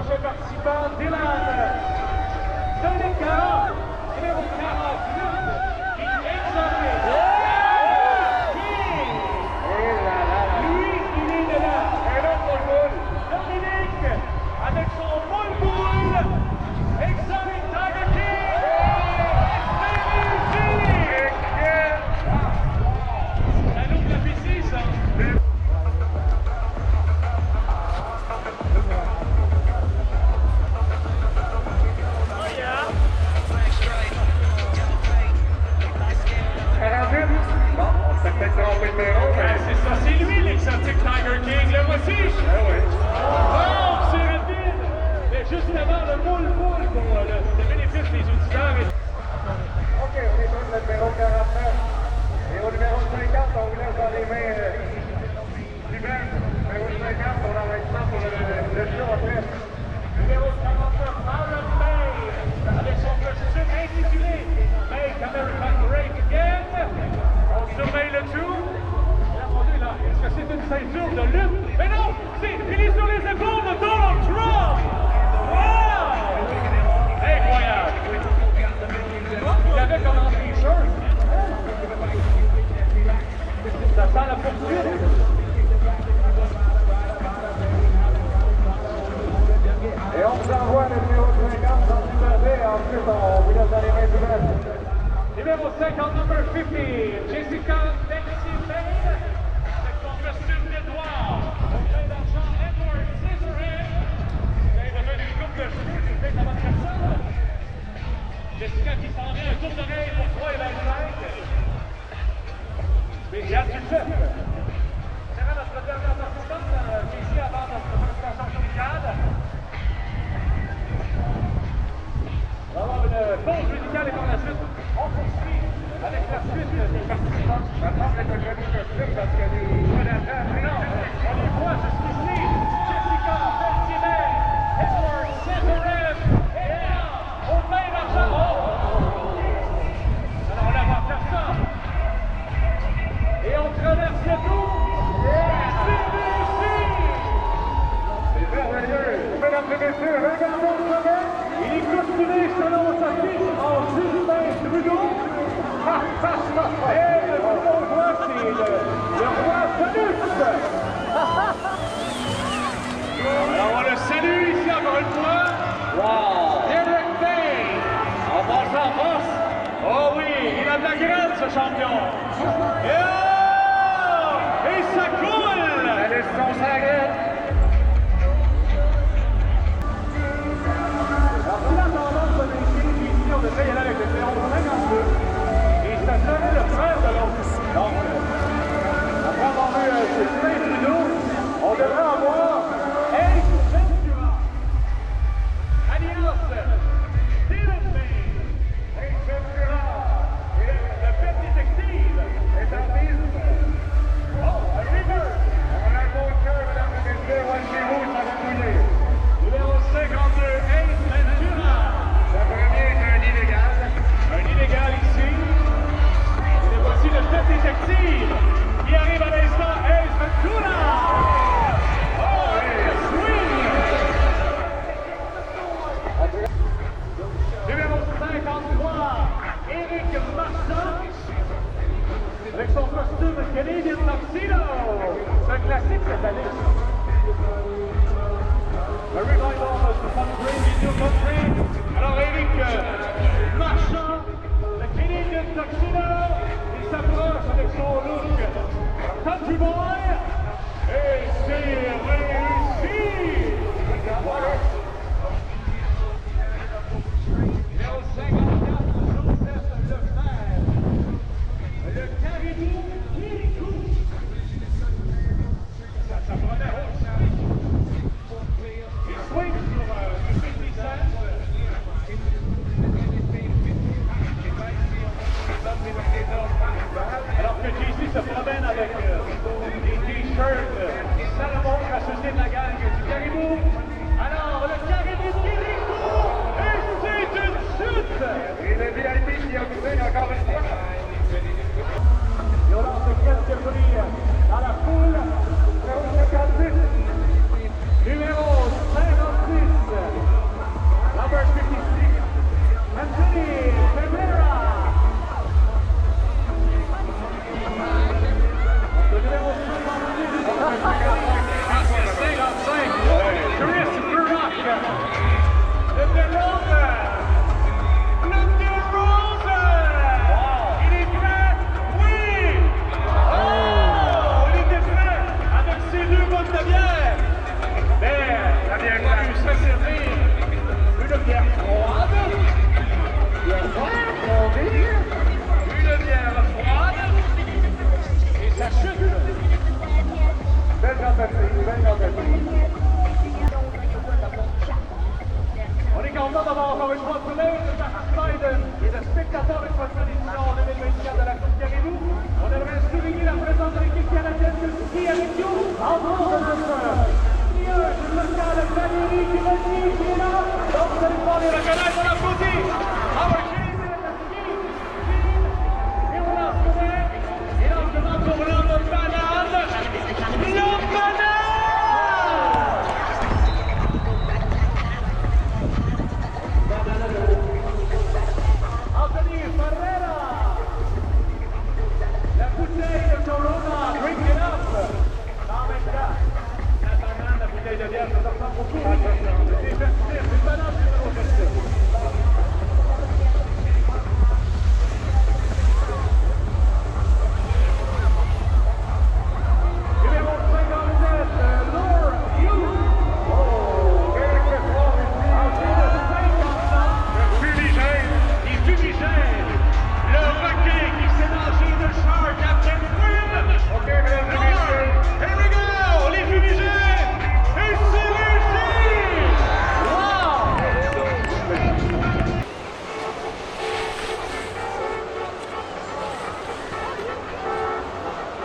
prochain participant, Dylan Donica, numéro 48, qui examine. Lui, il est de là. Un autre boule. Dominique, avec son boule, examine Tiger King. C'est réussi. Ça nous la piscine, ça. C'est ça, c'est lui l'exotique Tiger King, le voici! Oh, c'est rapide! Mais juste avant le boule pour le bénéfice des auditeurs. OK, on est sur le numéro 49. Et au numéro 50, on vous laisse dans les mains suivantes. Numéro 50, on arrête ça pour le show après. Numéro 49, Aaron May, avec son costume intitulé Make America Great Again. On surveille le tout. Regardez là, est-ce que c'est une ceinture de lutte? Mais non, il est sur les épaules de Donald Trump! Wow! Incroyable! Il avait comme un t-shirt. Ça sent la poursuite. Et on vous envoie le numéro 50 dans le tarder. Ensuite, on vous laisse dans les mains suivantes. Numéro 50, number 50, Jessica Betsy Payne, avec son costume d'Edouard, au plein d'argent, Edward Scissorhands. Vous avez besoin d'une coupe de cheveux, c'est peut-être à votre personne. Jessica qui s'en vient, un tour d'oreille pour 3 et 25. Spécial succès. C'est notre dernière participante, qui est ici avant notre présentation musicale. On va avoir une pause musicale et par la suite, on poursuit avec la suite des participants. Ça semble être un joli costume parce que les voix d'attente. Non, on les voit jusqu'ici. Jessica Betsy-May, Edward Scissorhands, et là, au main d'argent. Alors on la voit faire ça. Et on traverse le tour. C'est réussi! C'est merveilleux. Mesdames et messieurs, regardons le sommet. Il est costumé selon sa fiche en Justin Trudeau. Et le plus on voit, c'est le roi Sanus. Alors on le salue ici encore une fois. Wow! Derek Bay, en passant en force. Oh oui, il a de la graine ce champion. Et ça coule. Allez, son sagrette. La tendance de vérifier ici, on devrait y aller avec le numéro 52. Et ça serait le frère de l'autre. Donc, après avoir vu Justin Trudeau, on devrait avoir Ace Ventura, alias Dylan May. Ace Ventura. Et le pet détective est en piste. Oh, un river. On a un beau cœur, mesdames et messieurs. Ouais, chez vous, ça va bouger. Numéro 52, Ace Ventura. Le premier est un illégal. Un illégal ici. Et voici le pet détective qui arrive à l'instant, Ace Ventura. Oh, le swing. Numéro 53, Éric Marchand, avec son costume Canadian Tuxedo. C'est un classique cette année. Le revival du country, du new country. Alors Éric Marchand, le Canadian Tuxedo, il s'approche avec son look country boy. Et c'est réussi! Numéro 54, Joseph Lefebvre. Le caribou Kirikou. Ça promet haut. Il swing sur 57. Alors que JC se promène avec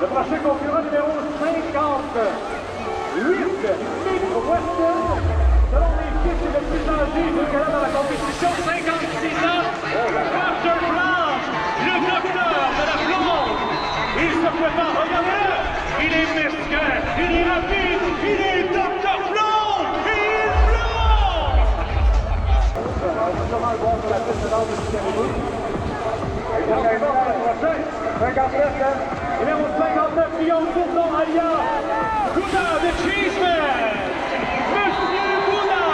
Le prochain concurrent numéro 58, Nick Weston. Selon les fils le plus âgé jusqu'à là dans la compétition, 56 ans. Roger Blanche, le docteur de la blonde. Il se prépare, regardez-le. Il est mesquin, il est rapide, il est docteur blonde, et il est blond. On va sûrement le voir sur la piste de l'ordre de Chicago. Et on va voir le prochain. 59, hein? Numéro 59, Guillaume Bourdon, alias Bouddha de Cheeseman. Monsieur Bouddha.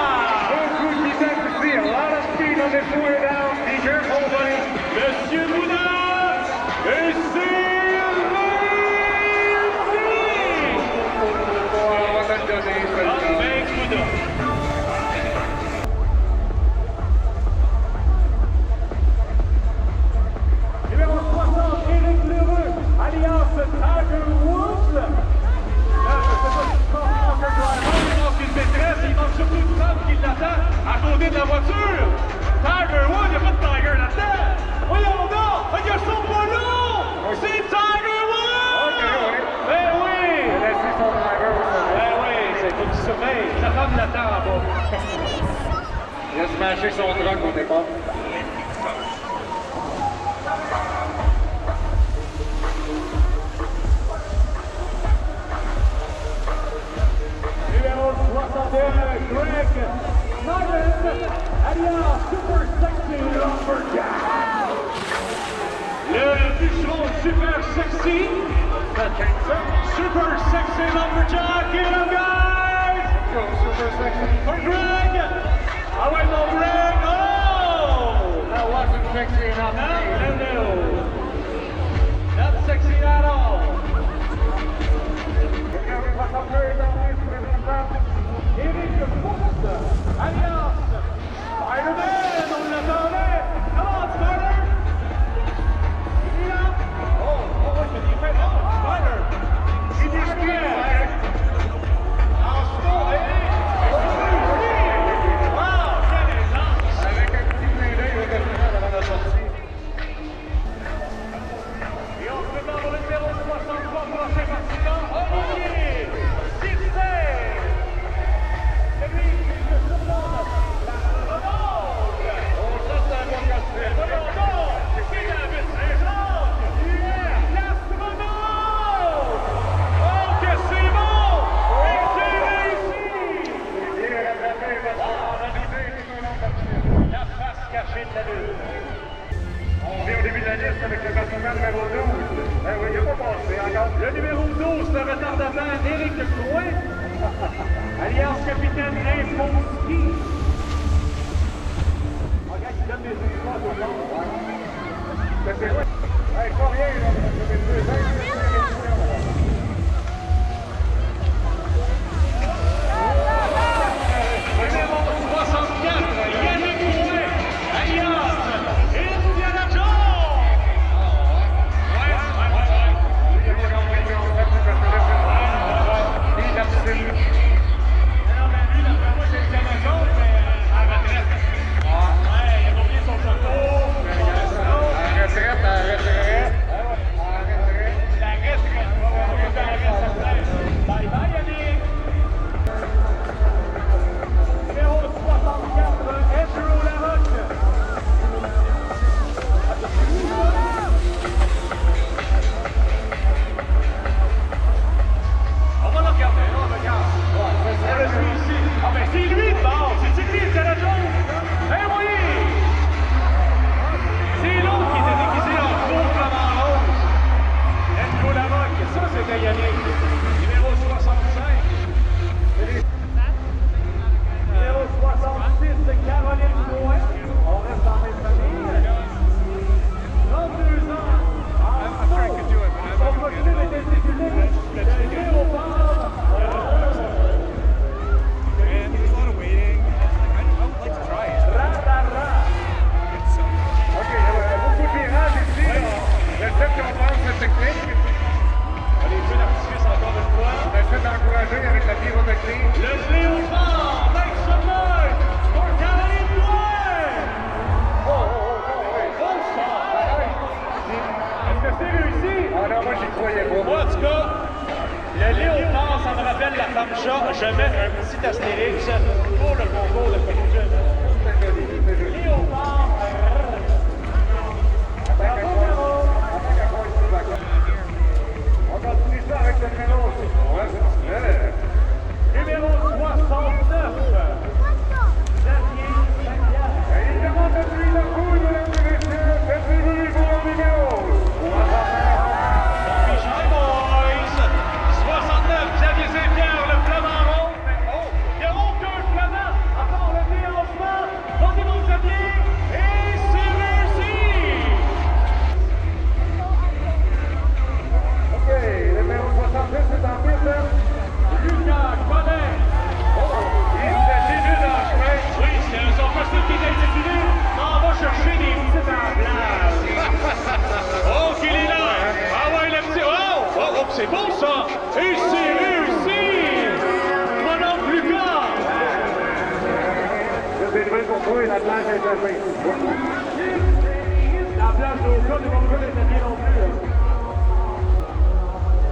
Good defense to see. A lot of speed on this way down. Be careful, buddy. Monsieur Bouddha. Et c'est réussi. On va te donner. Avec Bouddha. Numéro 60, Éric Lheureux, alias Tiger Woods. Là, je ne sais pas si tu comprends que il manque une détresse, il manque surtout une femme qui l'attend à côté de la voiture. Tiger Woods, il n'y a pas de Tiger là-dedans. Voyons donc, il y a son ballon. C'est Tiger Woods. Ben oui. Laissez son driver. Ben oui, c'est comme du sommeil. Sa femme l'attend en bas. Il a smashé son truck au départ. Numéro 61, Greg Norman, alias Super Sexy Lumberjack. Le bûcheron Super Sexy. Super Sexy Lumberjack, get him guys! Super sexy. For Greg! I went on Greg, oh! That wasn't sexy enough. No. Not sexy at all. Éric Fource, alias Spider-Man, on l'attendait. Come on, Spider! Il est là. Oh, ouais, c'est fait. Oh, Spider! Il est Spider-Man. En sport, facile pour toi, la planche est échappée. La place au cas de mon gars n'était bien non plus.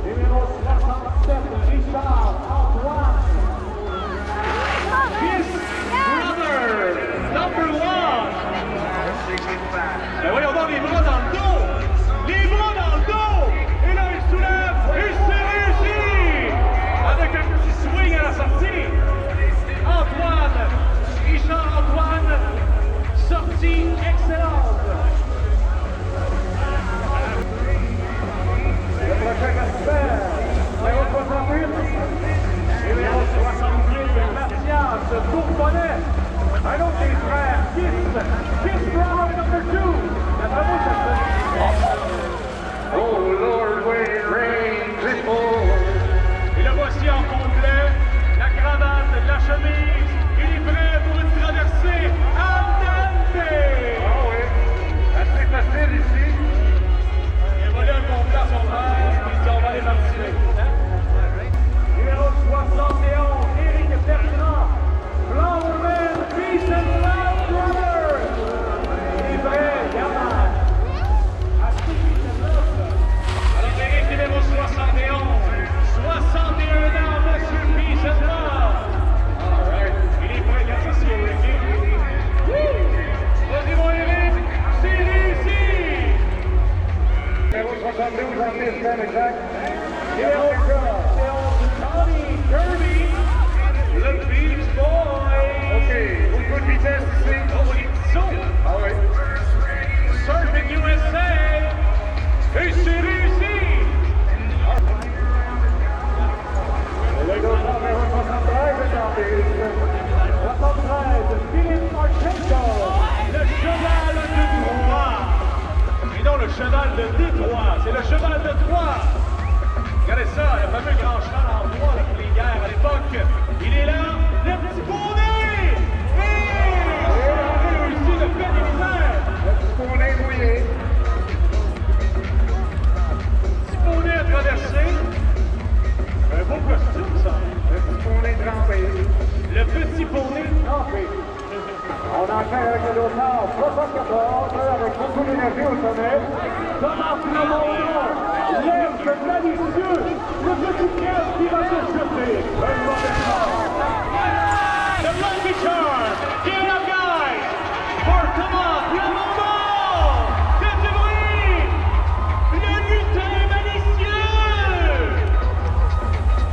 Numéro 67, Richard Antoine. His brother, number 1. Ben voyons donc les bras dans le dos. Les bras dans le dos. Et là, il soulève. Et c'est réussi. Avec un petit swing à la sortie. Antoine, Richard Antoine, sortie excellente. Le prochain aspect, numéro 68. Numéro 68, Mathias Bourbonnais. Un autre des frères, Kiss Brown number 2. D'après moi, ça se Oh Lord, where it rains, it pours. Et le voici en complet, la cravate, la chemise, il est prêt pour une traversée andante. Ah oui, assez facile ici. Il va là complet à son frère, puis il dit on va aller participer. Numéro 71, Éric Bertrand, Flowerman, Peace and Love Brothers. Il est prêt, Yaman. À 69. Alors Éric, numéro 71, 61 ans, Monsieur Peace and Love. Il est prêt, regarde ça, c'est Éric. Vas-y mon Éric, c'est réussi. Numéro 72 en piste, exact. Numéro 71, Tommy Kirby, le Beach Boy. OK, beaucoup de vitesse ici. Oh, il saute. Ah oui. Surfing USA. Et c'est réussi. Le numéro 73 est en piste. 73, Philippe Marchenko, le cheval de Troyes. Et non le cheval de Détroit, c'est le cheval de Troyes. Regardez ça, le fameux grand cheval en bois là, pour les guerres à l'époque. Il est là, le petit poney. Et il a réussi de faire des misères. Le petit poney mouillé. Petit poney à traverser. Un beau costume, ça. Le petit poney trempé. Le petit poney trempé. On enchaîne avec le dossard 74 avec beaucoup d'énergie au sommet. Thomas Flamondon, l'aigle malicieux, le petit piège qui va se jeter. Un mauvais sort. The Lucky Charm, get up guys, for Thomas Flamondon. Faites du bruit. Le lutin malicieux.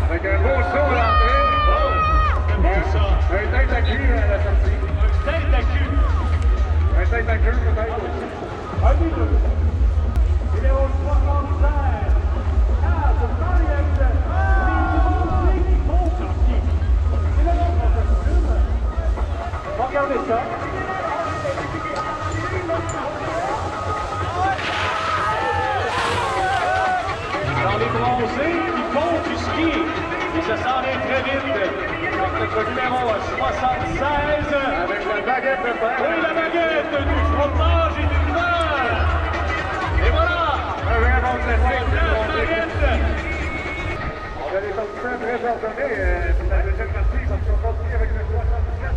Avec un beau saut à l'entrée. Oh, c'est bon ça. Un tête à cul à la sortie. Un tête à cul. Un tête à queue peut-être aussi. Un des deux. Numéro 76. Ah, c'est Mariette. Les Montier. C'est le nom de mon costume. Regardez ça. Dans les bronzés qui font du ski. Et ça s'en vient très vite. Avec notre numéro 76. Avec la baguette de fer. Oui, la baguette du fromage et du beurre. Et voilà. Un vrai bon classique. La baguette. On a des participants très ordonnés. C'est la deuxième partie parce qu'on continue avec le 77.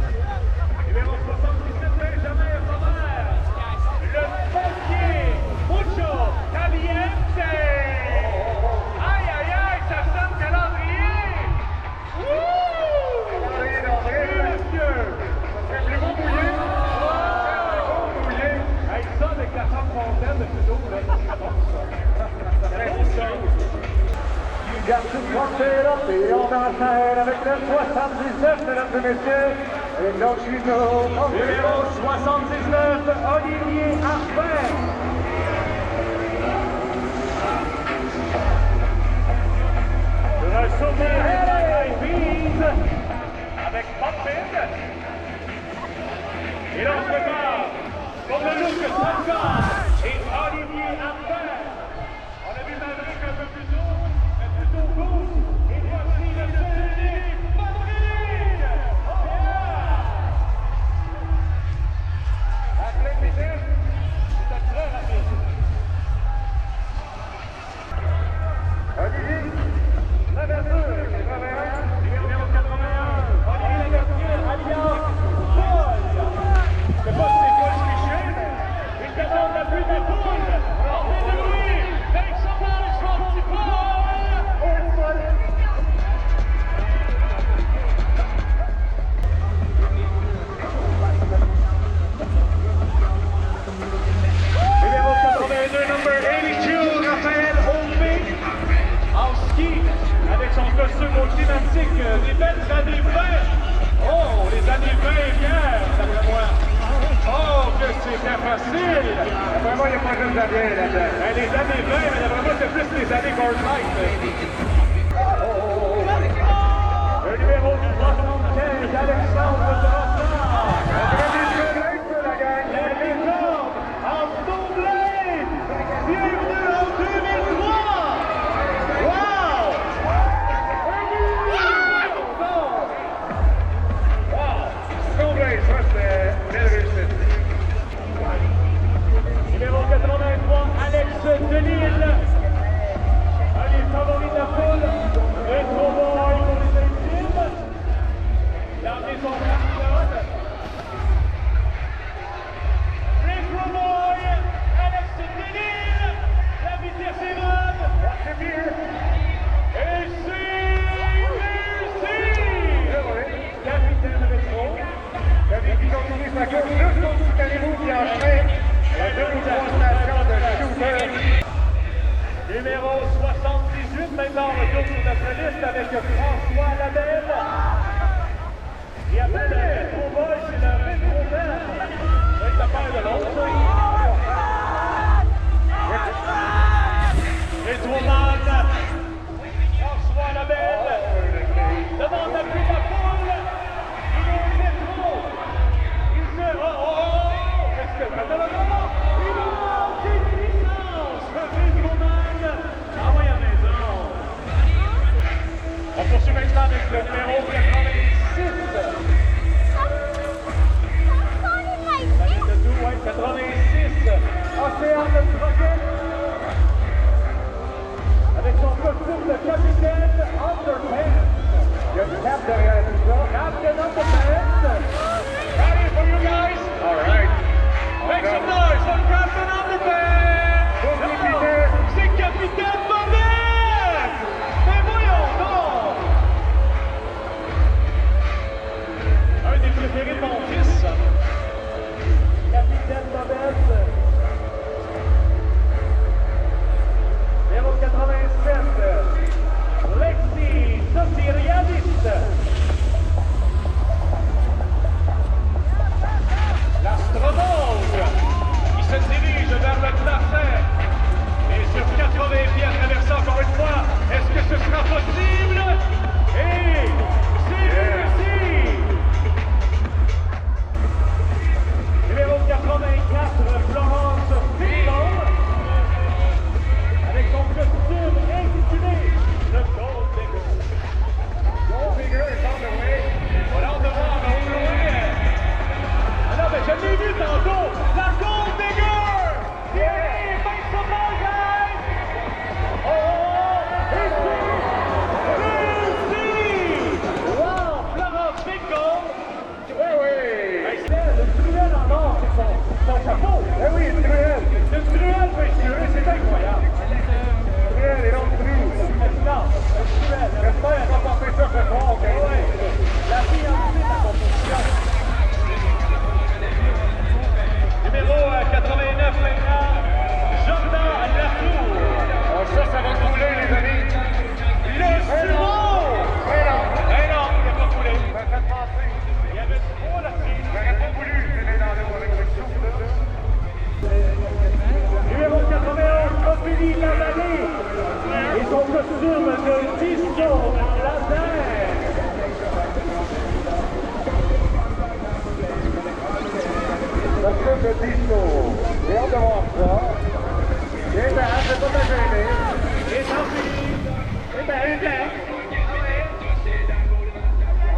Numéro 77, Benjamin Robert. Le banquier. Mucho caliente. Aïe, aïe, aïe, ça sonne calendrier. Wouh! Calendrier d'entrée. Monsieur. C'est plus beau mouillé. Hey, ça, avec la femme fontaine de plutôt, là, c'est bon, ça. C'est bon, ça. You got to pump it up. Et on enchaîne avec le 79, mesdames et messieurs. Et donc, you know, pump it Numéro up. 79, Olivier Harpin. Sur un souvenir High Beans avec Pumpin. Et là, on se prépare pour le look Sangam et Olivier Harpin. On a vu Maverick un peu plus tôt, plutôt gauche. Et voici le seul Maverick. Oh, yeah! À pleine vitesse. C'était très rapide. Olivier, l'ouverture, 81. Numéro 81, Olivier Lagartier, alias Paul. facile. D'après moi, il n'y a pas juste Daniel là-dedans. Ben, les années 20, mais d'après moi, c'est plus les années Gord Light. Le numéro 75, Alexandre Drossard. La gang. Les légendes en Snowblade. Bienvenue en 2003. Wow! Snowblade, ça, c'est belle réussite. Numéro 83, Alex Delille. Un des favoris de la foule. Retro Boy pour les intimes. Il a amené son pilote. Retro Boy, Alex Delille. La vitesse est bonne. C'est bien. Et c'est réussi! Capitaine Retro. David qui continue sa course jusqu'au bout de Calibou qui enchaîne la 2 ou 3 stations de shooter. Numéro 78, maintenant retour sur notre liste avec François Labelle. Et après le Retro Boy, c'est le Retro Bell. Ça va être la paire de l'autre. Retro Man. François Labelle. Demande la pluie de la foule. Il est rétro. Il se... Qu'est-ce que... Attends. Il manque une puissance. Retro Man. Envoyé à la maison. On poursuit maintenant avec le numéro 86. Le tout, ouais, 86. Océan de Croquet. Avec son costume de capitaine Underpants. Il y a du cap derrière tout ça. Captain Underpants. Ready for you guys? All right. Make some noise for Captain Underpants. Bon capitaine. C'est Capitaine Bobette. Mais voyons donc. Un des préférés de mon fils. Capitaine Bobette. Numéro 87. Lexi Sotiriadis. L'astronaute qui se dirige vers le tracé. Et sur 80 pieds à traverser encore une fois, est-ce que ce sera possible? Et c'est réussi! Numéro 84, Florence Fillon. Avec son costume intitulé The Gold Digger. Gold Digger is on the way. Voilà, on devrait en retrouver. Ah non, mais je l'ai vu tantôt! La Gold Digger! Yeah! Make some noise, guys! Et c'est réussi! Wow! Florence Fillon! Oui, oui. C'est le truelle en or, c'est son chapeau! Eh oui, une truelle. Le truelle, monsieur, c'est incroyable! Truelle et l'autre trou. Non, le truelle, J'espère qu'on va porter ça ce soir, OK? ouais. La fille en dessous de la composition. Numéro 89 maintenant, Jordan Latour. Oh, ça va couler, les amis. Le sumo! Mais non. Eh non, il n'a pas coulé. Ça me fait penser. Il y avait trop là-dessus. J'aurais pas voulu filer dans l'eau avec le soupe, là. Numéro 91, Ophélie Lavallée. Et son costume de disco en laser. Costume de disco. J'ai hâte de voir ça. Viens, ben, fais pas me gêner. Et tant pis. Eh ben,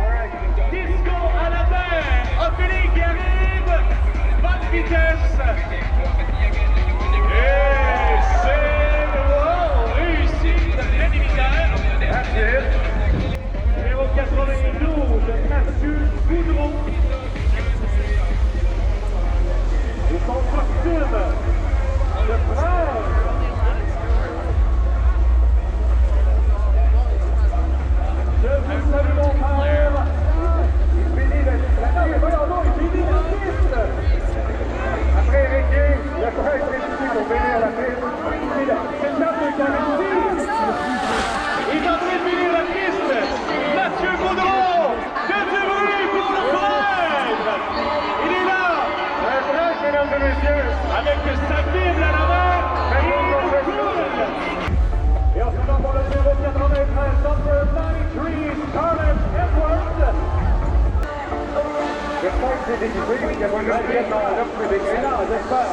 All right. disco à la mer. Ophélie qui arrive. Bonne vitesse. Et c'est réussite militaire. That's it. Numéro 92, Mathieu Goudreau. Et son costume de frère. Je vous salue mon père. Il finit le... Attends, mais voyons donc, il finit la piste. Après Eric Hill, bien déguisé, il y a pas juste bien dans l'offre que décrit. Non, j'espère.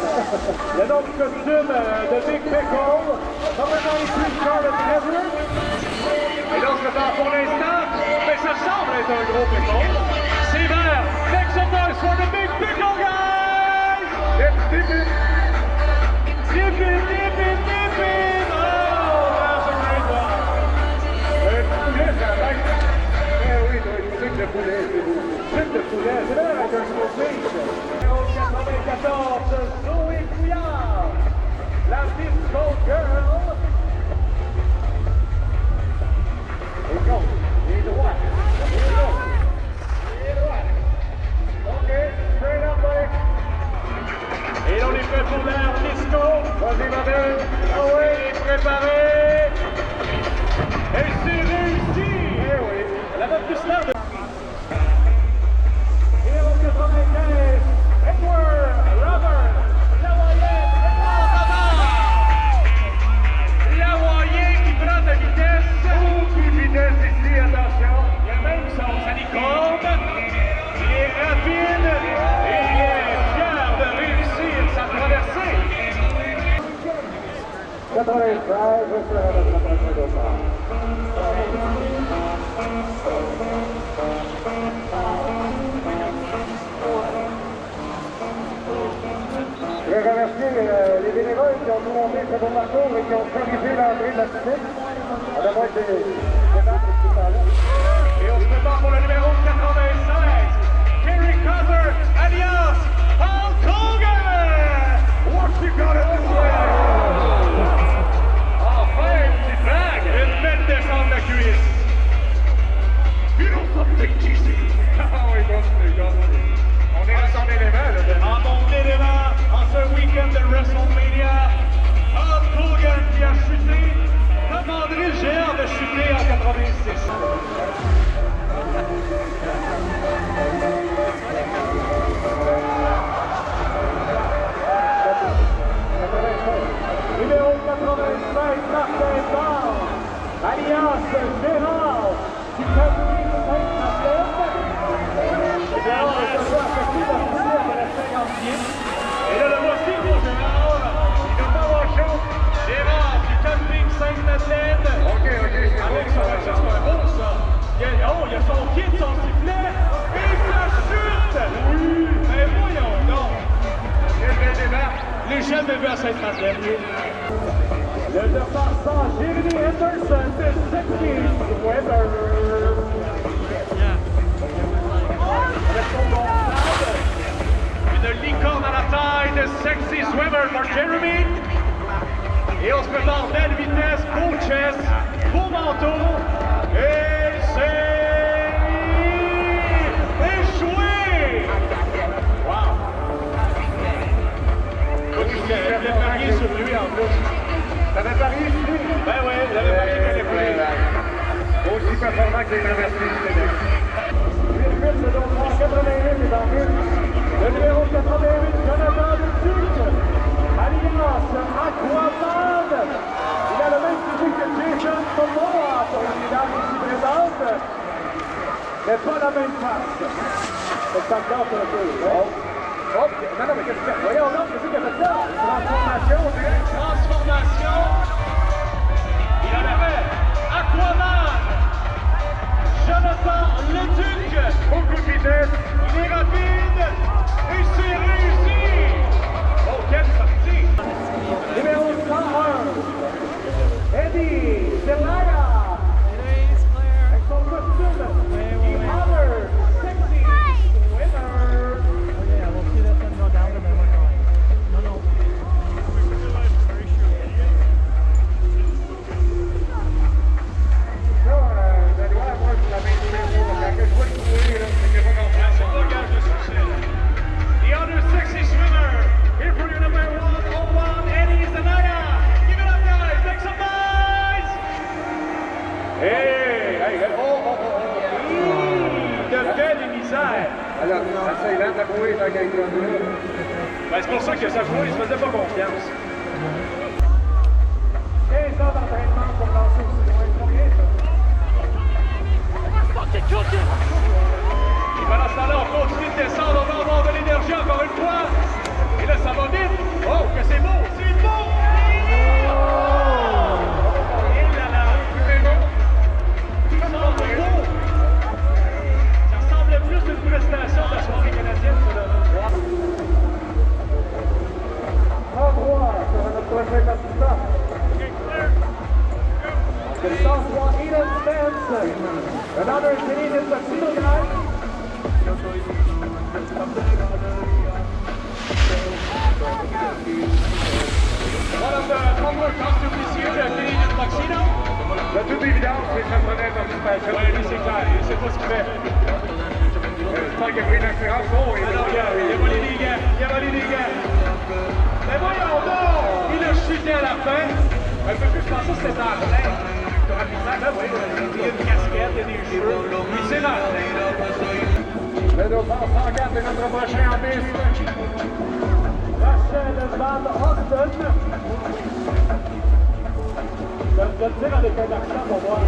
Le nom du costume de Big Pickle, complètement issu de Charlotte Everett. Et donc, pour l'instant, mais ça semble être un gros pickle. C'est vert. Make some noise for the Big Pickle, guys! Dip it! Dip it, dip it, dip it! Oh, that's a great one. Poulet, ça va. Eh oui, sucre de poulet, c'est beau. Sucre de poulet, c'est vrai, avec un sausage. Numéro 94, Zoé Couillard, la disco girl. Et gauche, et droite, et gauche, et droite. OK, straight up, buddy. Et on est prêt pour l'air disco. Vas-y, ma belle. Ah oui, préparé. Et c'est réussi. Eh oui. Elle avait plus l'air de... Numéro 95, Edward Robert Lavoyer qui prend de vitesse. Beaucoup de vitesse ici, attention. Il y a même son salicorde. Il est rapide et il est fier de réussir sa traversée. 95, je serai à notre prochain départ. Je vais remercier les bénévoles qui ont monté ce bon parcours et qui ont corrigé l'entrée de la piscine. À la moitié des marques de ce temps-là. Et on se prépare pour le numéro 96, Kerry Cotter, alias Hulk Hogan! What you gonna do? Enfin, une petite vague! Une belle descente de cuisse! You know something, GC? Ah oui, gonflé. On est dans son élément, là. En mon élément, en ce week-end de WrestleMania, Hulk Hogan qui a chuté, comme André le Géant de chuter en 86. Numéro 85, Martin Barr, alias Gérard, qui termine Sainte-Madeleine. Et bien, on va se voir affecté dans le pouvoir de la 50e. Et là, le voici pour Gérard. Il doit pas avoir chaud. Gérard, du camping Sainte-Madeleine. OK. Avec son ça, c'est un beau, ça. Il y a son kit, son sifflet. Et ça chute. Oui. Mais voyons donc. Quel bel débat. Les jamais vus à Sainte-Madeleine. Le défenseur Jeremy Henderson de 60 Weber. Avec son bon stade. Une licorne à la taille de Sexy Swimmer pour Jeremy. Et on se prépare belle vitesse, beau chest, beau manteau. Et c'est échoué! Wow! Il a parié sur lui en plus. T'avais parié sur lui? Ben oui, il avait parié qu'elle est plus. Aussi performant que les traversées du Québec. 88, le donc 88 est en vue. Le numéro 88, Jonathan Duc, alias Aquaman. Il a le même physique que Jason Momoa pour les dames ici présentes, mais pas la même face. C'est encore un peu. Oh, non, mais qu'est-ce que tu fais? Voyons donc, qu'est-ce qu'il a fait ça? Transformation, on dirait. Transformation. Il en avait Aquaman. Jonathan Leduc. Beaucoup de vitesse. Il est rapide. Et c'est réussi. Oh, quelle sortie. Numéro 101. Eddie Zelaya. Avec son costume. Il holler. Sexy. Winner. The other sexy swimmer, here for your number 101, Eddie Zelaya. Give it up, guys. Make some noise. Hey, de belle misère. Alors, assez lent à courir dans quelques minutes. Ben, c'est pour ça que ça jouait, il se faisait pas confiance. 15 ans d'entraînement pour lancer aussi loin. Combien, ça? Pendant ce temps-là, on continue de descendre, on va avoir de l'énergie encore une fois. Et là, ça va vite. Oh, que c'est beau! C'est beau! Et là, là, c'est beau! Ça semble beau! Ça ressemble plus à une prestation de la soirée canadienne que de... En droit, sur notre prochain participant. The Southpaw Eden Spence, another Canadian tuxedo guy. One of the Concord costumes this year, the Canadian tuxedo. De toute évidence, c'est sa première participation. Oui, lui, c'est clair, il sait pas ce qu'il fait. J'espère qu'il a pris une assurance. Oh, il Alors, il a volé des gants, il a volé des gants. Mais voyons donc, il a chuté à la fin. Un peu plus, je pensais que c'était dans la plaine. Rapidement, là, oui, il y a une casquette, il y a des cheveux. Il s'est lancé. Le dauphin 104 est notre prochain en piste. Rachel Van Austin. Je vais te dire avec un accent pour moi.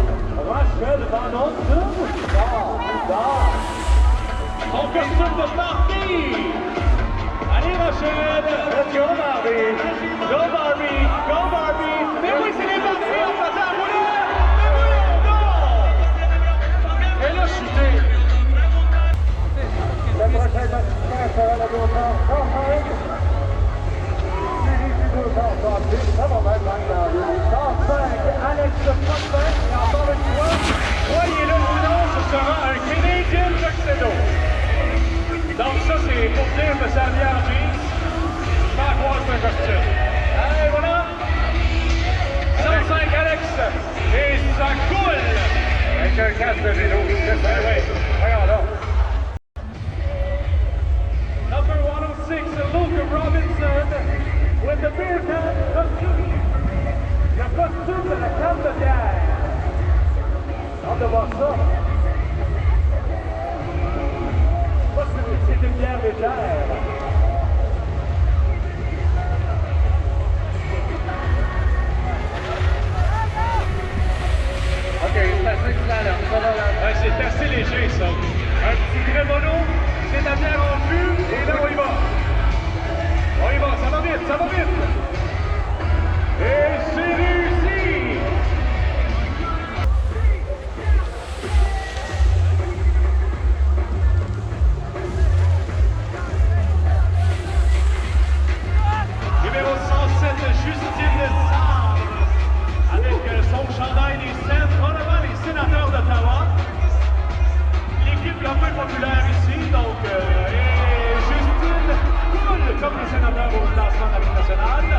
Rachel Van Austin. Son costume de party. Allez, Rachel. Let's go, Barbie. Go, Barbie. Go, Barbie. Mais oui, c'est les Barbies, on faisait la roulette. Mais voyons donc. Elle a chuté. Le prochain participant sera le dauphin 105. Suivi du dauphin 106. Ça va mettre dans la rue. 105, Alex Prospect. Et encore une fois. Voyez-le ou non, ce sera un Canadian tuxedo. Donc ça, c'est pour dire que ça vient en jeans. Je vais croire que c'est un costume. Allez, voilà. 105 Alex. Et ça coule. Avec un casque de vélo. C'est ça, oui. Regarde là. Number 106, Luke Robinson, with the beer can costume. Le costume de la canne de bière. Hâte de voir ça. C'est une bière légère. OK, c'est assez clair. Ouais, c'est assez léger, ça. Un petit crémono, c'est la bière en vue, et là, on y va. On y va, ça va vite, ça va vite. Et c'est réussi. Numéro 107, Justine Sabre, avec son chandail des Sens, probablement les sénateurs d'Ottawa. L'équipe la plus populaire ici, donc, et Justine coule comme les sénateurs au classement de la Ligue nationale.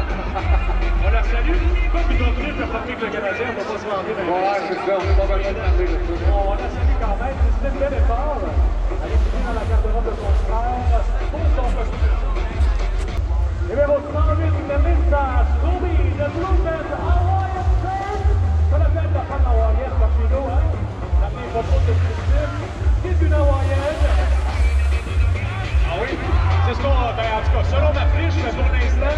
On la salue. Comme une autre équipe que le Canadien, on ne va pas se vanter. Ouais, c'est ça. On n'a pas besoin de parler de ça. On la salue quand même. C'est un bel effort. Elle est venue dans la garde-robe de son frère pour son costume. Numéro 108, le message, Ruby, le Blue Band, Hawaiian Shirt. Ça l'appelle la femme hawaïenne par chez nous, hein? La même pas trop de descriptif. C'est une hawaïenne. Ah oui? C'est ce qu'on a, ben, en tout cas, selon ma fiche, mais pour l'instant,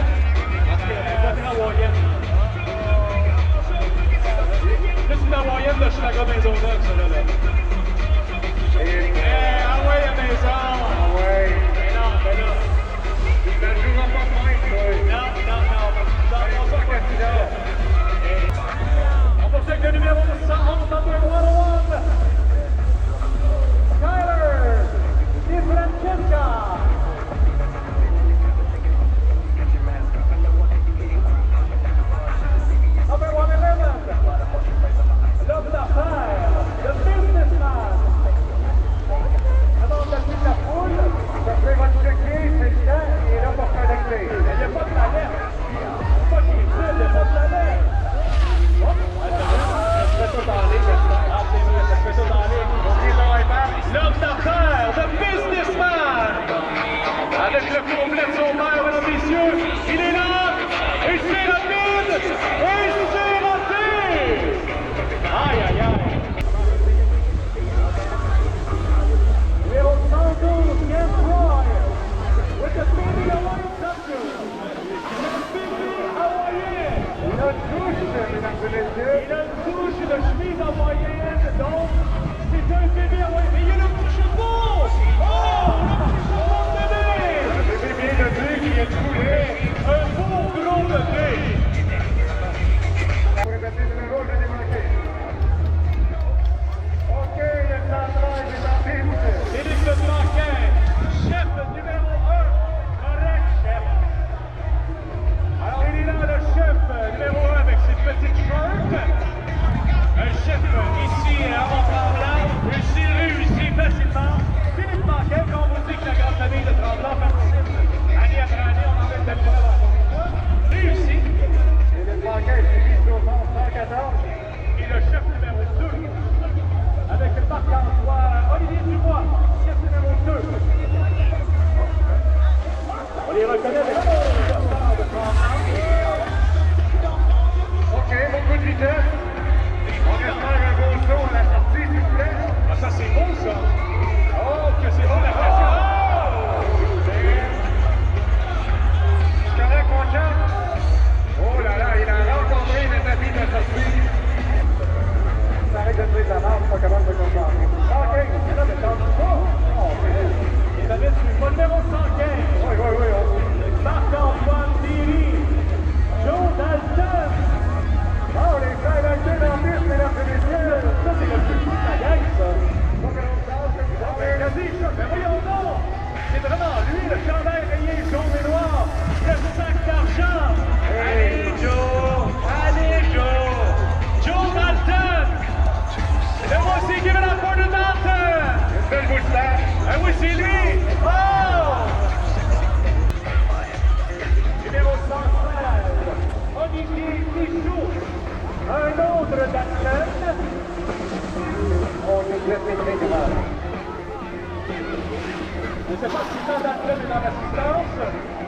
parce qu'elle est pas très hawaïenne. C'est une hawaïenne de Chicago dans les odeurs, ça, là. Ah ouais, à maison! Ah ouais. Mais non, ben là. Tu ne joueras pas moins, toi. Non, ça continue. On poursuit avec le numéro 111, number 101. Skyler DiFrancesca. Number 111. L'homme d'affaires, le businessman. Avant d'appuyer la foule, Ça fait votre checker, c'est le temps, il est là pour connecter. il n'y a pas de planète. C'est pas qu'il est il n'y a pas de planète. Oh, ça se fait tout en ligne. Ah, c'est vrai, ça se fait tout en ligne. Oubliez ton iPad. L'homme d'affaires, the businessman. Avec le complet de son père, mesdames et messieurs, il est là. Et c'est rapide. Et c'est raté. Aïe, aïe, aïe. Numéro 112, Ken Roy, with the baby Hawaiian costume. Baby hawaïenne. Il a une touche, mesdames et messieurs. Il a une couche de chemise hawaïenne, donc c'est un bébé hawaïen. Mais il y a le petit chapeau. vient de couler un beau gros levé. Pour répéter le numéro, je l'ai manqué. OK, le centrage est en piste. Philippe Blanquin, chef numéro 1. Correct, chef. Alors, il est là, le chef numéro 1 avec ses petites shorts. Un chef ici à Mont-Tremblant, réussit facilement. Philippe Blanquin, quand on vous dit que la grande famille de Tremblant participe année après année, on en fait la preuve encore une fois. Réussi. Et le Blanquin est suivi sur 114. Et le chef numéro 2, avec Marc-Antoine Olivier Dubois, chef numéro 2. On les reconnaît avec le sort de Tremblant. OK, beaucoup de vitesse. On espère un beau saut à la sortie, s'il vous plaît. Ah, ça c'est beau ça! Oh, que c'est beau la pression! Oh! C'est correct, mon chum? Oh là là, il a rencontré le tapis de la sortie. Ça arrête de dire la marche, pas capable de comprendre. OK, c'est là, mais t'en dis pas. Oh, Et David, c'est pas le numéro 115. oui. Marc-Antoine Thierry. Joe Dalton. Oh, les frères Dalton en piste, mesdames et messieurs. Ça, c'est le plus petit de la gang, ça. Faut que l'on sache que vous avez Regardez ça, mais voyons donc! C'est vraiment lui, le chandail rayé jaune et noir, le sac d'argent! Allez, Joe! Allez, Joe! Joe Dalton! Et voici qui veut la porte de Dalton! une belle moustache. Ah oui, c'est lui! Oh! Numéro 116, Olivier Michaud. Un autre Dalton. On est très grave. Je ne sais pas si Jean Dalton est dans l'assistance.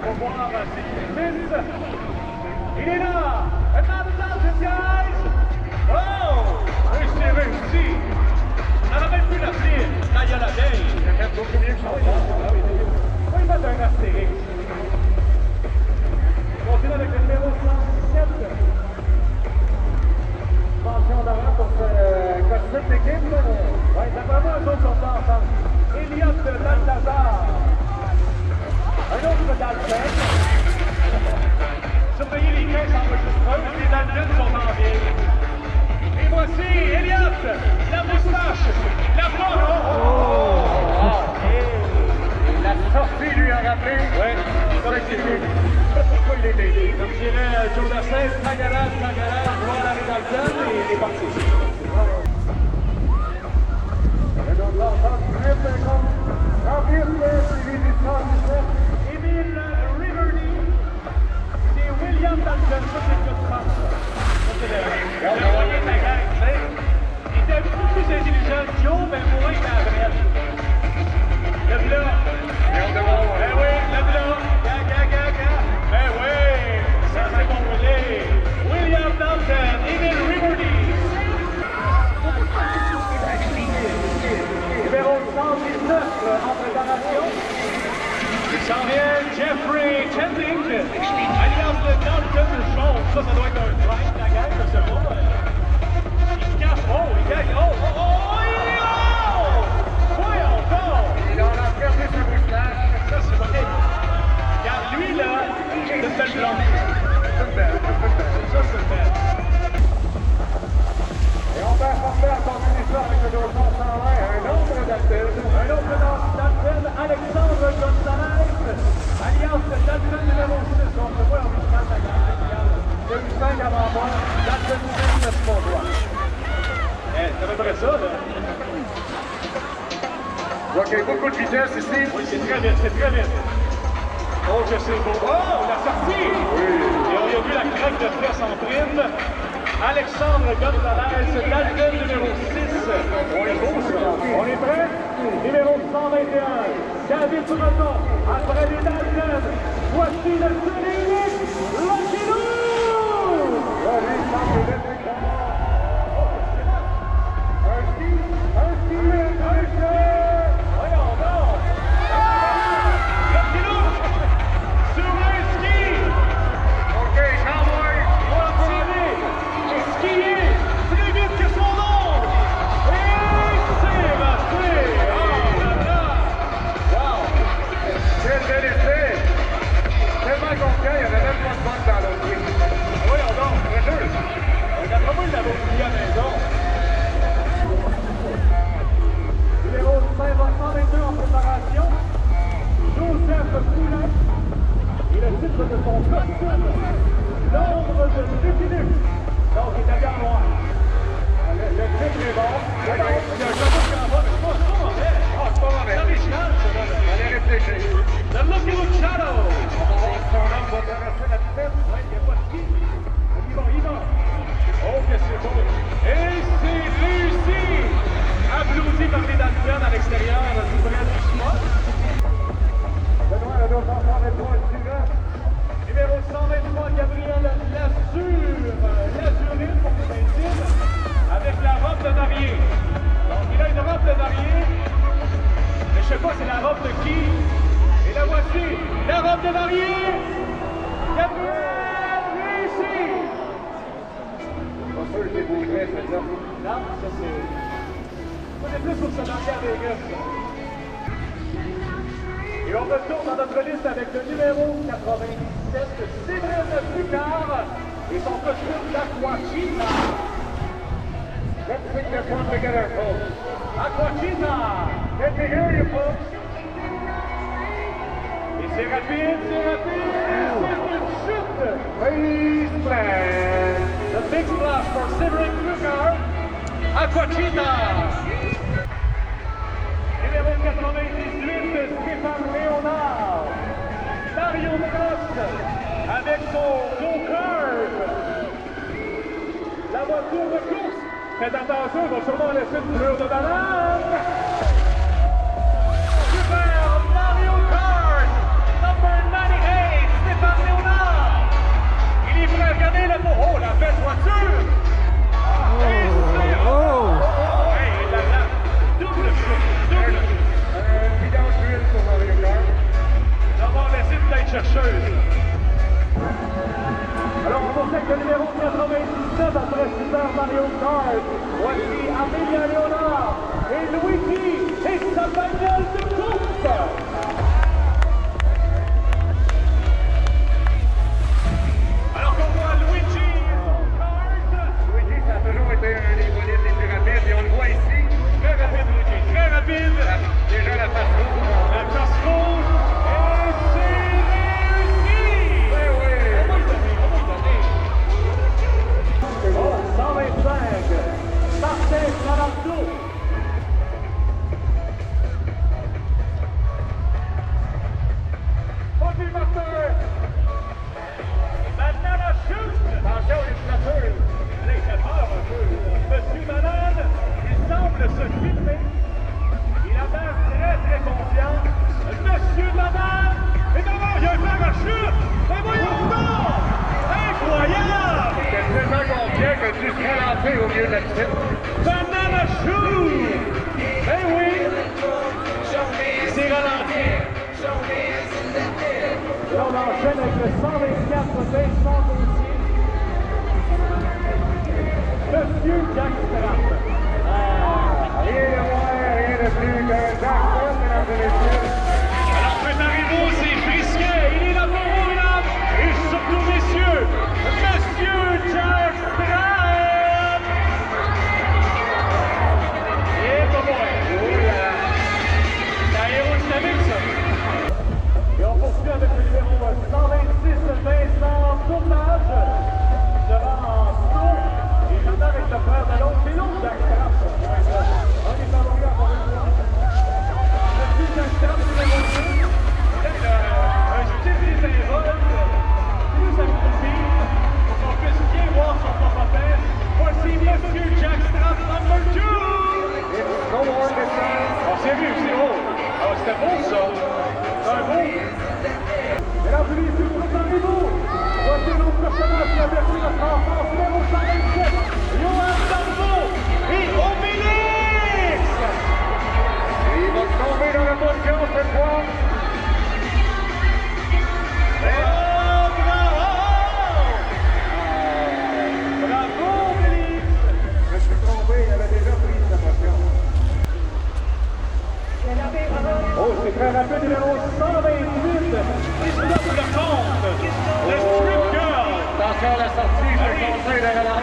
On va voir ses fils. Il est là! Another Dalton, guys! Oh! Réussi! On n'aurait même plus l'appeler Naya la veille. J'aime beaucoup mieux que son père. Pourquoi ils mettent un astérix? On continue avec le numéro 117. Attention d'avant pour ce costume d'équipe. Oui, d'après moi, eux autres sont ensemble. Elliott Balthazar. Un autre Dalton. Surveillez les caisses enregistreuses, les Dalton sont en ville. Et voici Elliott, la moustache, la forme. La sortie lui a rappelé. Oui, Pourquoi il était ici? comme dirait Joe Dassin, Tagarade, voir la Dalton et il est parti. Et donc, l'ensemble du grip, en piste, suivi du 117. Émile Riverdy, c'est William Dalton, ça c'est le gars de France. Ça c'est le moyen de la gang, tu sais. Il était beaucoup plus intelligent que Joe, mais moins que la vraie. Le blanc. Ben oui, le blanc. Ben oui, ça c'est bon, William Dalton, Émile Riverdy. Numéro 119 en préparation. Il s'en vient Jeffrey Tending, alias le Dalton jaune. Ça doit être un train de la gang, je sais pas. Il casse. Oh, il gagne. Oh, il est là! Voyons donc! Il en a perdu sa moustache. Ça, c'est pas bien. Regarde, lui, là, c'est une belle blonde. C'est une belle. Ça, c'est belle. Et on va forcer à continuer ça avec le 220, un autre Dalton. Un autre Dalton, Alexandre Gonzalez, alias Dalton numéro 6. On peut voir en finale de la grande. 2005 avant moi, Dalton 6, c'est mon droit. C'est à peu près ça, là. Je vois qu'il y a beaucoup de vitesse ici. Oui, c'est très vite. Oh, que c'est beau. Oh, la sortie! Et on y a vu la craque de fesses en prime. Alexandre Gonzalez, Dalton numéro 6. On est beau, ça. On est prêt? Numéro 121, David Breton. Après les Dalton, voici le seul et unique, Lucky Luke! Lui, il semble d'être un ski, Voyons donc! Lucky Luke! Sur un ski! OK, cowboy. On va tirer et skier plus vite que son ombre! Et c'est raté! Oh là là! Wow! il n'y avait même pas de bonne dans l'autre ligne. Voyons donc. Très sûr. D'après moi, il l'avait oublié à la maison. Numéro 522 en préparation. Joseph Poulain. Et le titre de son costume, l'ombre de Lucinus. Donc, il est habillé en noir. Le titre est bon. Il y a un chapeau qui en va, mais c'est pas mauvais. Ah, c'est pas mauvais. C'est original, ça, là. Allez réfléchir. The Lucky Luciano. On va voir si son homme va traverser la vitesse. Ouais, il n'y a pas de qui. Il va. Oh, que c'est beau. Et c'est réussi. Applaudi par les Dalton à l'extérieur du près du spot. Benoît, le 223 est suivant. Numéro 123, Gabriel Lazurine, pour que j'intime, avec la robe de mariée. Donc, il a une robe de mariée. Mais je sais pas, c'est la robe de qui. Et la voici, la robe de mariée. Gabriel réussi. Pas sûr que c'est beau très, celle-là. Non, ça c'est... On est plus pour se lancer à Vegas. Et on retourne dans notre liste avec le numéro 97, Séverine Picard, et son costume d'Aquachina. Let's pick this one together, folks. Aquachina! Let me hear you, folks. Et c'est rapide, c'est une chute! Please splash. The big splash for Séverine Picard, Aquachina! Numéro 98, Stéphane Léonard. Mario Cross avec son go-kart. La voiture de course. Faites attention, il va sûrement laisser une couleur de banane. Super Mario Kart, number 98, Stéphane Léonard. Il est prêt à regarder le mot. Oh, la belle voiture. Et c'est... Hey, la double chute. Vidange d'huile pour Mario Kart. On va laisser une tête chercheuse. Alors, on poursuit avec le numéro 97 après Super Mario Kart. Voici Amelia Léonard et Luigi et sa bagnole de course. Alors qu'on voit Luigi et son kart. Luigi, ça a toujours été un des bolides les plus rapides. Et on le voit ici. Très rapide, Luigi, très rapide. Déjà la face rouge. La face rouge. Et c'est réussi. Oui, oui. On va y donner. Oh, 125. Martin Salardo. Continue, Martin. Banana chute. Attention, les flatteurs. Allez, il fait peur un peu. Monsieur Banane, il semble se filmer. Il a l'air très confiant. Monsieur Banane! Et d'abord, il y a un parachute! Et voyons donc! Incroyable! C'est tellement confiant que tu serais lancé au milieu de la piscine. Banana shoe! Ben oui! C'est ralenti. Là, on enchaîne avec le 124 baseball dossier. Monsieur Jack Strapp. Rien de moins, rien de plus qu'un jackpot, mesdames et messieurs. Alors, préparez-vous, c'est frisquet. Il est là pour vous, mesdames. Et surtout, messieurs, Monsieur Jack Strapp. Et pas boy. C'est aérodynamique, ça. Et on poursuit avec le numéro 126, Vincent Tournage. Devant en saut. Et maintenant avec le frère de l'autre,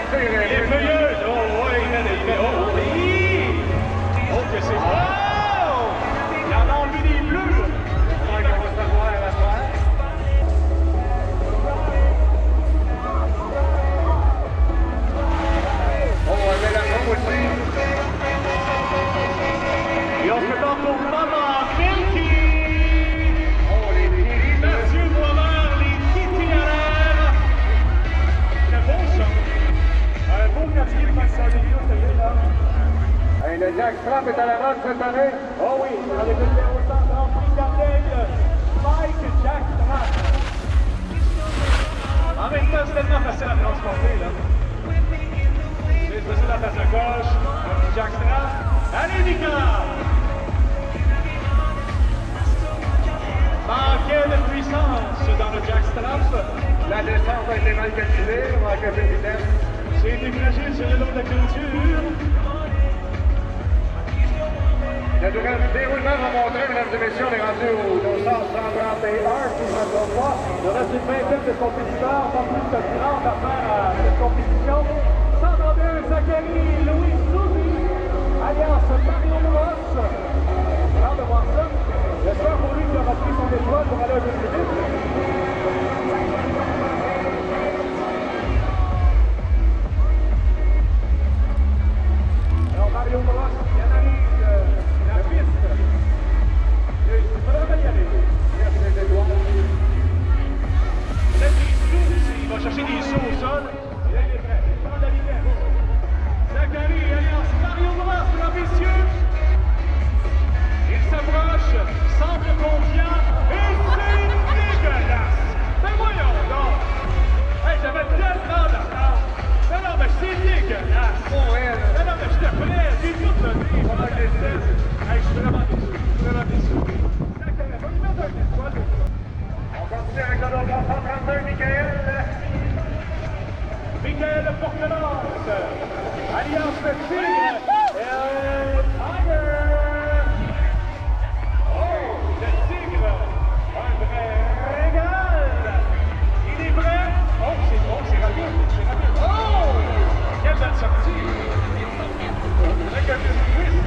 sortir. Les feuilleuses! Oh, ouais, il met. Oh, oui! Oh, que c'est. Oh! Il en a enlevé des bleus! On va savoir à la soirée. Oh, on met la bombe aussi. Et on se prépare pour Maman Milky! Oh, les Thierry. Mathieu Boisvert, les titulaires! C'est bon, ça! Un beau quatrième match en vidéo, c'est là. Hey, le Jack Strap est à la mode cette année. Oh oui, avec le numéro 100 Grand Prix d'Ardèche, Mike Jack Strap. En même temps, c'est tellement facile à transporter, là. C'est facile à face à gauche, un petit Jack Strap. Allez, Nicolas! Manquait de puissance dans le Jack Strap. La descente a été mal calculée, on va casser le vitesse. C'est été fragile sur le long de la clôture. Le déroulement va montrer, mesdames et messieurs, on est rendu au 231, si je ne me trompe pas. Il reste une vingtaine de compétiteurs, pas plus que 30 à faire à cette compétition. 132, Zachary, Louis Souzy, alliance Mario Moros. J'ai hâte de voir ça. J'espère pour lui qu'il aura pris son étoile pour aller un peu plus vite. Alors Mario Moros, il analyse la piste. Il faudra bien y aller. Merci les étoiles. Peut-être des sous, il va chercher des sous au sol. Et là, il est prêt. Il prend la vitesse. Zachary, alliance Mario Moros, mesdames et messieurs. Il s'approche, semble confiant, et c'est dégueulasse! Mais voyons donc! Hey, j'avais tellement d'attente! Non, non, mais c'est dégueulasse! Oh, ouais, là. Non, non, mais je te prêt, j'ai tout donné pendant que j'étais. Hey, je suis vraiment déçu, Zachary, va lui mettre un étoile. On continue avec le numéro 132, Michael. Michael Portelance, alliance le Tigre, et Tiger! Le Tigre, un vrai régal. Il est prêt. Oh, c'est rapide, c'est rapide. Oh! Quelle belle sortie. Avec un petit twist.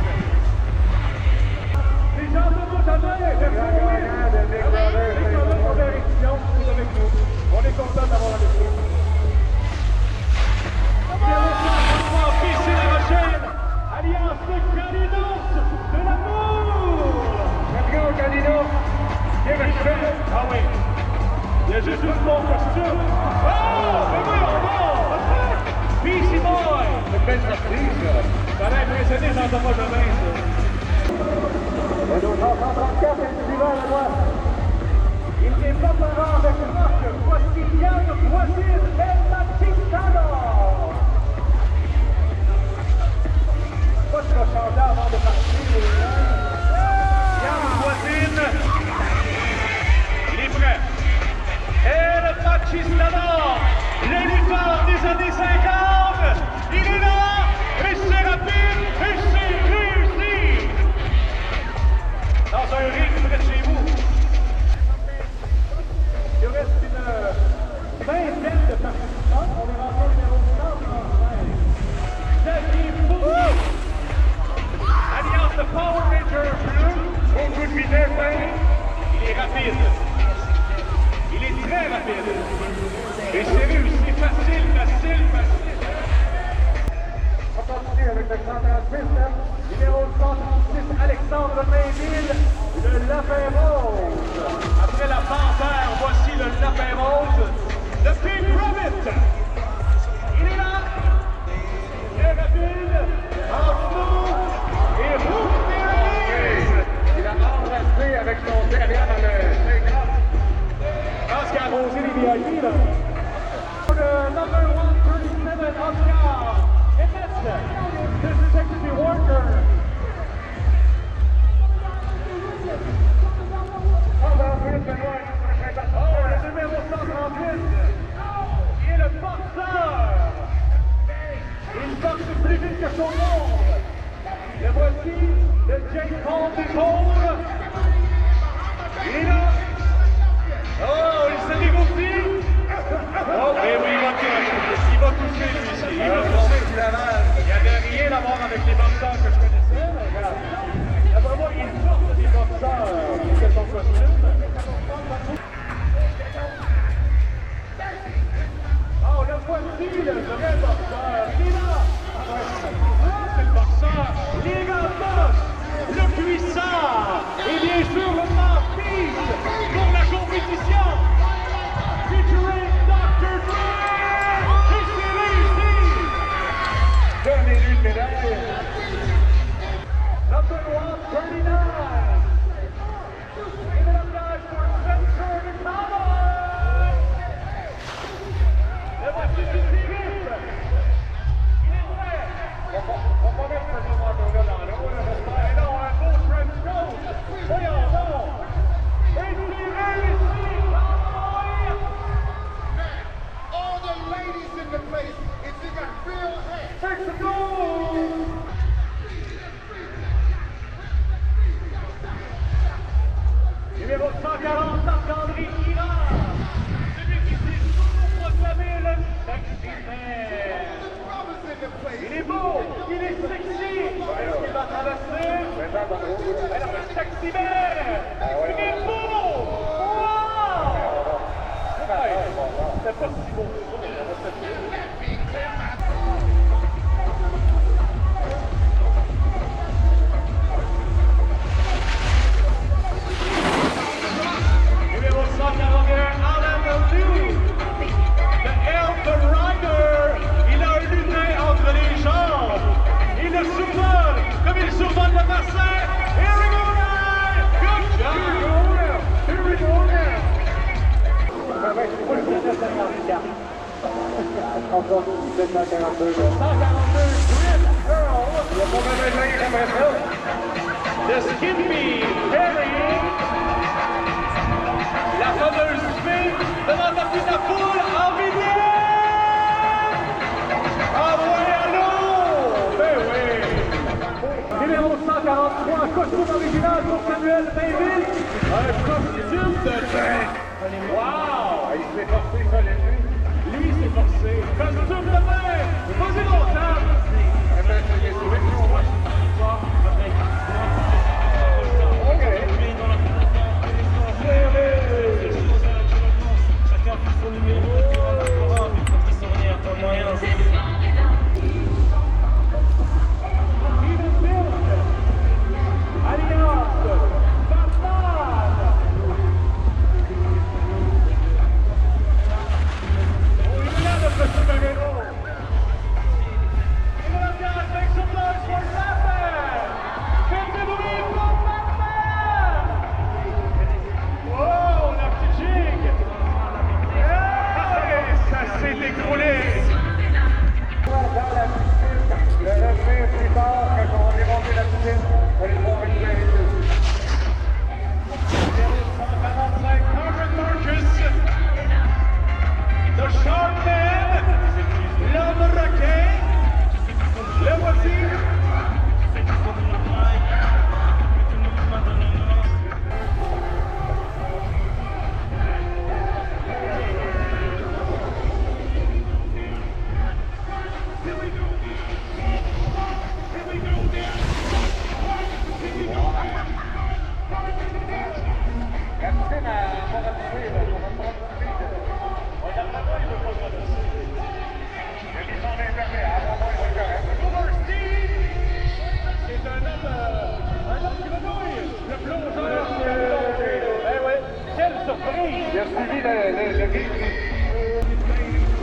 Les gens de Montagnier, Le grand gagnant de Big Brother, les gens de première édition, c'est avec nous. On est content d'avoir avec nous. Piscine La Rochelle, alliance de Calidos de l'amour. Champion Canino, Kevin Schmidt. Ah oui, il y a juste un bon costume. Oh, mais voyons donc! PC Boy! C'est une belle surprise, ça. Ça l'a impressionné, j'en entends pas demain, ça. Le numéro 134 est suivant à droite. Il n'est pas peurant avec Rock, voici Yann Voisine El Matistano. Pas tu vas chanter avant de partir. Yann Voisine, il est prêt. El Matistano, le lutteur des années 50, il est là, et c'est rapide, et c'est réussi. Dans un ring près de chez vous. Il reste une vingtaine de participants. On est rentré au numéro 135. Xavier Foucault. Alliance de Power Ranger bleu. Beaucoup de vitesse, hein? Il est rapide. Il est très rapide. Et c'est réussi. Facile, facile, facile. On continue avec le 136, hein? Numéro 136, Alexandre Mainville, le Lapin Rose. Après la panthère, voici le Lapin Rose, le Pink Rabbit. Il est là, très rapide, en dessous, et roule des raies. Il a embrassé avec son derrière dans le 50. Je pense qu'il a arrosé les VIP, là. Le number 137, Oscar Emmett, the sexy worker. Oh, le numéro 138, qui est le boxeur. Il boxe plus vite que son monde. Le voici, le James Bond des pauvres. Il est là. Oh, il se négocie. Oh, mais oui, il va toucher lui ici. Il va Encore 742. 142, Chris Earl. Il n'y a pas besoin de dire comme ça. De Skippy Perry. La fameuse spin devant la petite foule en vidéo. Envoyez à l'eau. Ben oui. Numéro 143, costume original pour Samuel Mainville. Un costume de train. Wow. Il s'est forcé, ça, lui. Lui, c'est forcé. Costume de train. Vas-y, longtemps. Attends, c'est on va. Il a suivi le rythme.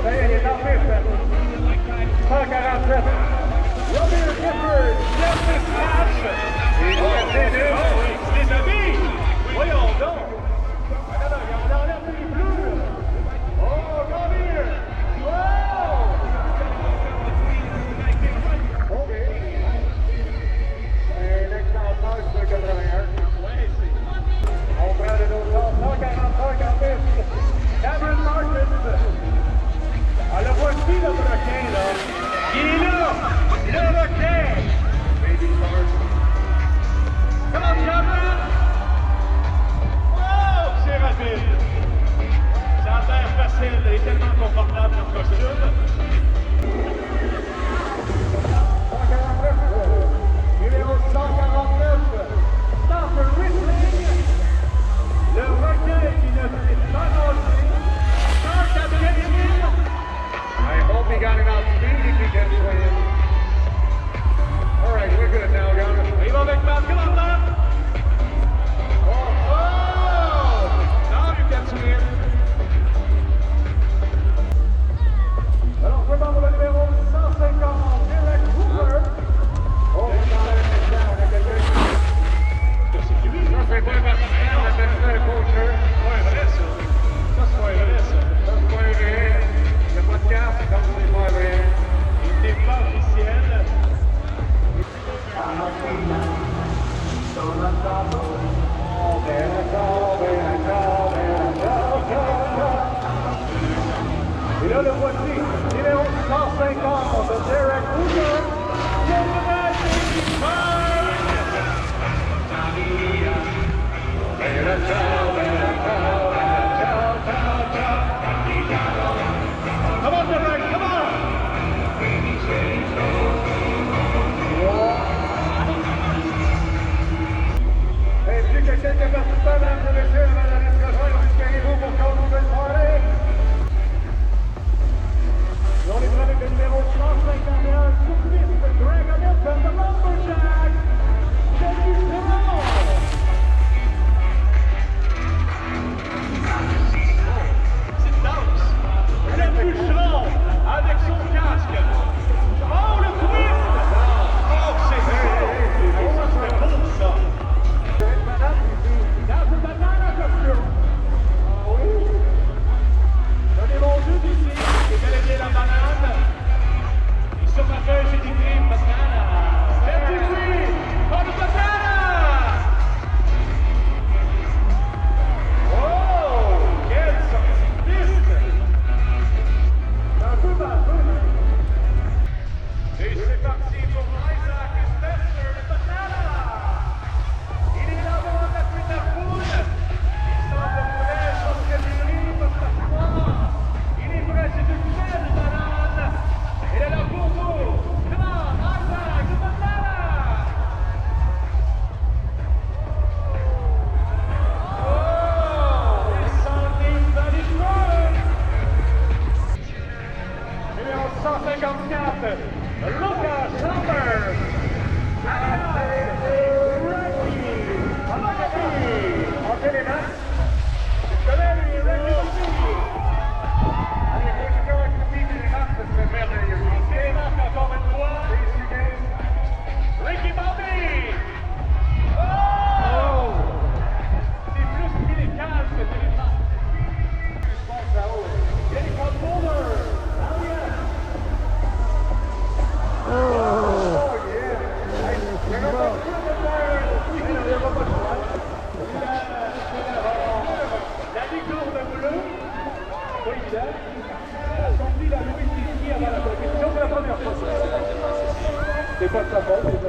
Ça y est, il est en piste. 147. Robert Gifford, Justice Match. Et Les amis, voyons donc. On enlève les bleus. Oh, Robert. Wow. OK. Un excellent match de 81. On prend de nos temps 145 en piste. Cameron Martin. Alors voici le requin, là. Il est là, le requin. Baby Stars. Come on, pas de sa faute.